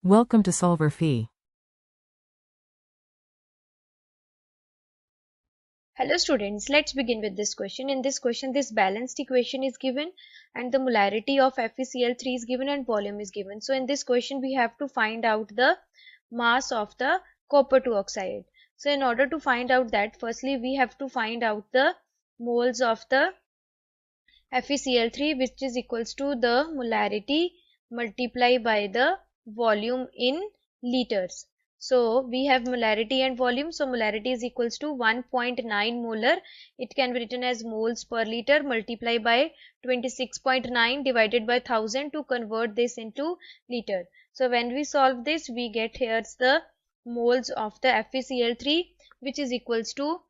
Welcome to solverfy. Hello students, let's begin with this question. In this question, this balanced equation is given and the molarity of FeCl3 is given and volume is given. So in this question, we have to find out the mass of the copper 2 oxide. So in order to find out that, firstly we have to find out the moles of the FeCl3, which is equals to the molarity multiplied by the volume in liters. So we have molarity and volume. So molarity is equals to 1.9 molar. It can be written as moles per liter multiplied by 26.9 divided by 1000 to convert this into liter. So when we solve this, we get here's the moles of the FeCl3, which is equals to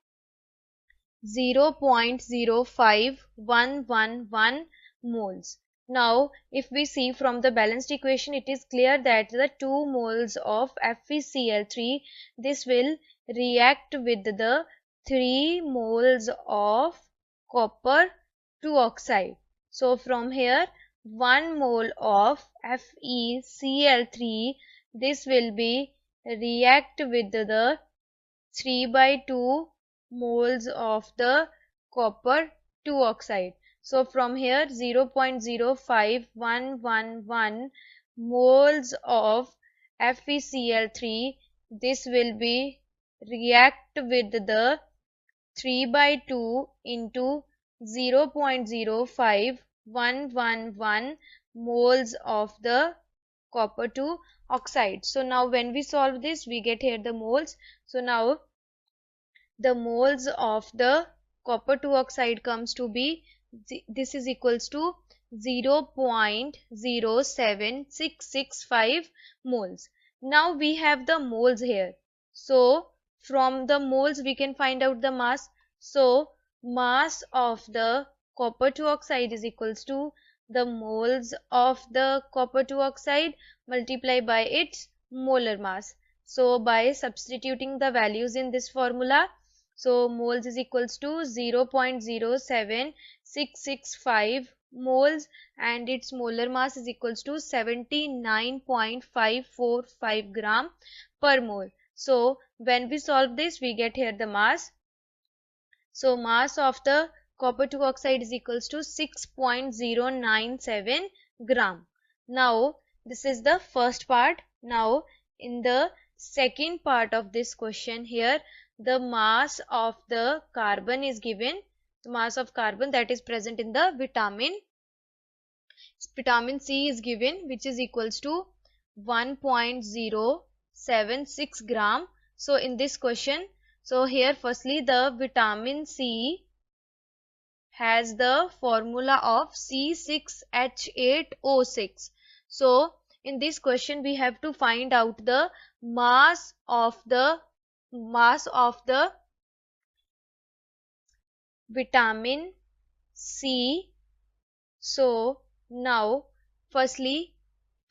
0.05111 moles. Now, if we see from the balanced equation, it is clear that the 2 moles of FeCl3, this will react with the 3 moles of copper 2 oxide. So, from here, 1 mole of FeCl3, this will be react with the 3/2 moles of the copper 2 oxide. So from here 0.05111 moles of FeCl3, this will be react with the 3/2 into 0.05111 moles of the copper 2 oxide. So now when we solve this, we get here the moles. So now the moles of the copper 2 oxide comes to be, this is equals to 0.07665 moles. Now we have the moles here. So from the moles we can find out the mass. So mass of the copper 2 oxide is equals to the moles of the copper 2 oxide multiplied by its molar mass. So by substituting the values in this formula, so moles is equals to 0.07665 moles and its molar mass is equals to 79.545 gram per mole. So when we solve this, we get here the mass. So mass of the copper 2 oxide is equals to 6.097 gram. Now this is the first part. Now in the second part of this question, here the mass of the carbon is given. The mass of carbon that is present in the vitamin C is given, which is equals to 1.076 gram. So in this question, so here firstly the vitamin C has the formula of C6H8O6. So in this question we have to find out the mass of the vitamin C. So now firstly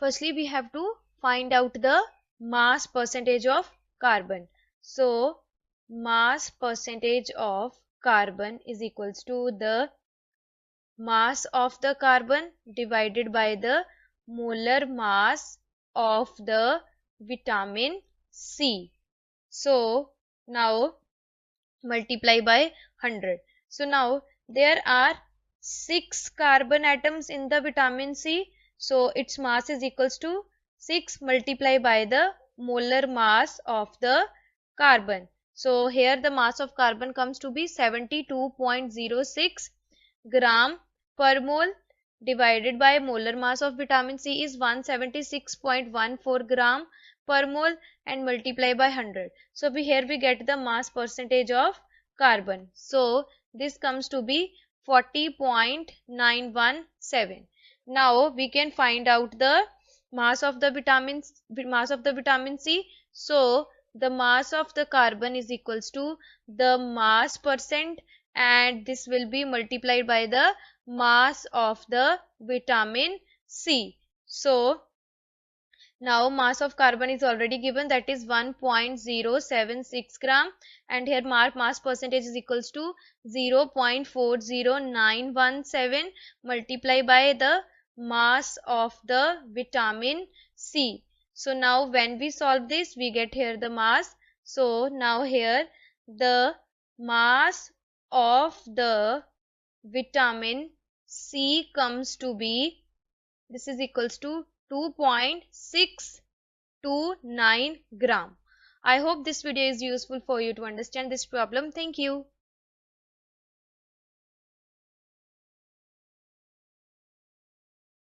we have to find out the mass percentage of carbon. So mass percentage of carbon is equals to the mass of the carbon divided by the molar mass of the vitamin C. So now multiply by 100. So now there are 6 carbon atoms in the vitamin C. So its mass is equals to 6 multiplied by the molar mass of the carbon. So here the mass of carbon comes to be 72.06 gram per mole divided by molar mass of vitamin C is 176.14 gram per mole and multiply by 100. So here we get the mass percentage of carbon. So this comes to be 40.917. Now we can find out the mass of the vitamin C. So the mass of the carbon is equals to the mass percent and this will be multiplied by the mass of the vitamin C. So now mass of carbon is already given, that is 1.076 gram, and here mass percentage is equals to 0.40917 multiplied by the mass of the vitamin C. So now when we solve this, we get here the mass. So now here the mass of the vitamin C comes to be, this is equals to 2.629 gram. I hope this video is useful for you to understand this problem. Thank you.